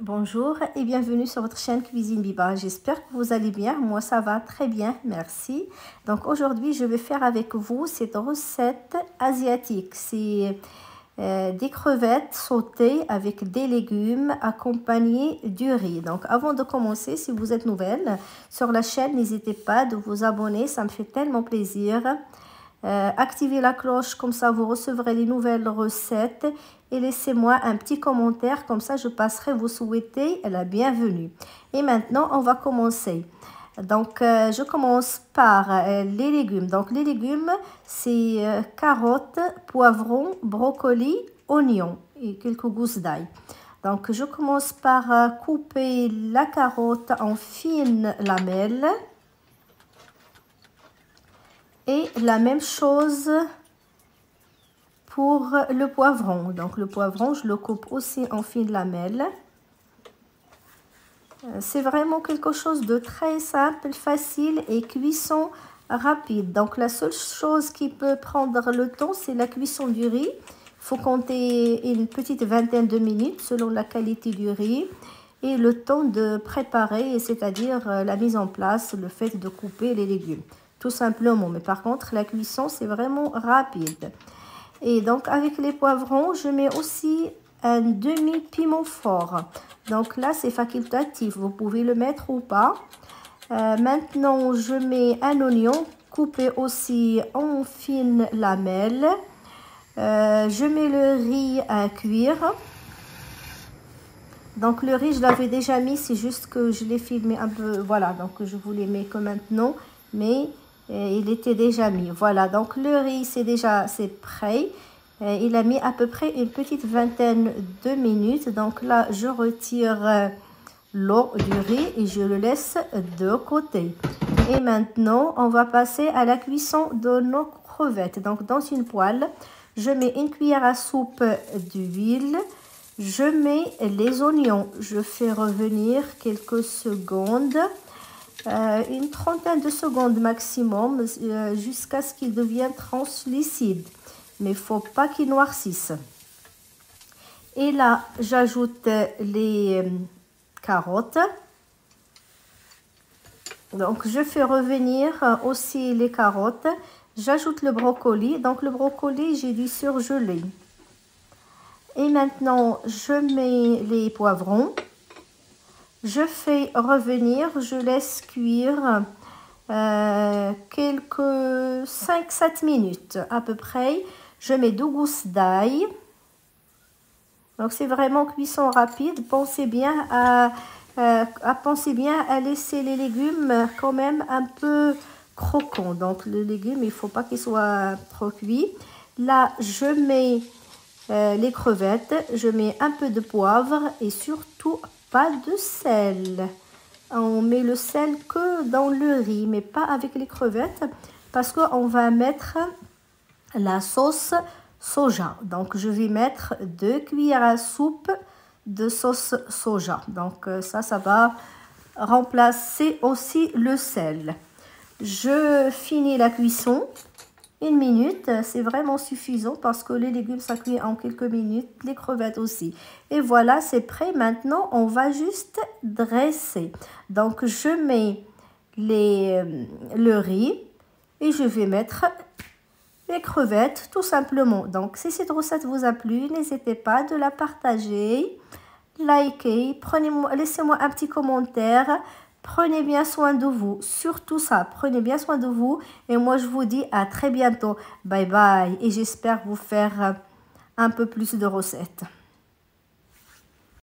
Bonjour et bienvenue sur votre chaîne Cuisine Biba. J'espère que vous allez bien. Moi, ça va très bien, merci. Donc aujourd'hui, je vais faire avec vous cette recette asiatique. C'est des crevettes sautées avec des légumes accompagnés du riz. Donc avant de commencer, si vous êtes nouvelle sur la chaîne, n'hésitez pas de vous abonner. Ça me fait tellement plaisir. Activez la cloche, comme ça vous recevrez les nouvelles recettes et laissez-moi un petit commentaire, comme ça je passerai vous souhaiter la bienvenue. Et maintenant on va commencer. Donc je commence par les légumes. Donc les légumes c'est carottes, poivrons, brocolis, oignons et quelques gousses d'ail. Donc je commence par couper la carotte en fines lamelles. Et la même chose pour le poivron. Donc le poivron, je le coupe aussi en fines lamelles. C'est vraiment quelque chose de très simple, facile et cuisson rapide. Donc la seule chose qui peut prendre le temps, c'est la cuisson du riz. Il faut compter une petite vingtaine de minutes selon la qualité du riz. Et le temps de préparer, c'est-à-dire la mise en place, le fait de couper les légumes. Tout simplement, mais par contre la cuisson c'est vraiment rapide. Et donc avec les poivrons je mets aussi un demi piment fort. Donc là c'est facultatif, vous pouvez le mettre ou pas. Maintenant je mets un oignon coupé aussi en fines lamelles. Je mets le riz à cuire. Donc le riz je l'avais déjà mis, c'est juste que je l'ai filmé un peu, voilà, donc je vous les mets que maintenant, mais il était déjà mis. Voilà, donc le riz c'est prêt. Il a mis à peu près une petite vingtaine de minutes. Donc là je retire l'eau du riz et je le laisse de côté. Et maintenant on va passer à la cuisson de nos crevettes. Donc dans une poêle je mets une cuillère à soupe d'huile. Je mets les oignons, je fais revenir quelques secondes, une trentaine de secondes maximum, jusqu'à ce qu'ils deviennent translucides. Mais il ne faut pas qu'ils noircissent. Et là, j'ajoute les carottes. Donc, je fais revenir aussi les carottes. J'ajoute le brocoli. Donc, le brocoli, j'ai dû surgeler. Et maintenant, je mets les poivrons. Je fais revenir, je laisse cuire quelques 5-7 minutes à peu près. Je mets 2 gousses d'ail. Donc c'est vraiment cuisson rapide. Pensez bien à laisser les légumes quand même un peu croquants. Donc le légume, il ne faut pas qu'il soit trop cuit. Là, je mets les crevettes, je mets un peu de poivre et surtout pas de sel. On met le sel que dans le riz, mais pas avec les crevettes, parce qu'on va mettre la sauce soja. Donc je vais mettre 2 cuillères à soupe de sauce soja. Donc ça va remplacer aussi le sel. Je finis la cuisson. 1 minute, c'est vraiment suffisant parce que les légumes ça cuit en quelques minutes, les crevettes aussi. Et voilà, c'est prêt. Maintenant, on va juste dresser. Donc, je mets le riz et je vais mettre les crevettes tout simplement. Donc, si cette recette vous a plu, n'hésitez pas de la partager, liker, laissez-moi un petit commentaire. Prenez bien soin de vous, surtout ça, prenez bien soin de vous. Et moi, je vous dis à très bientôt. Bye bye. Et j'espère vous faire un peu plus de recettes.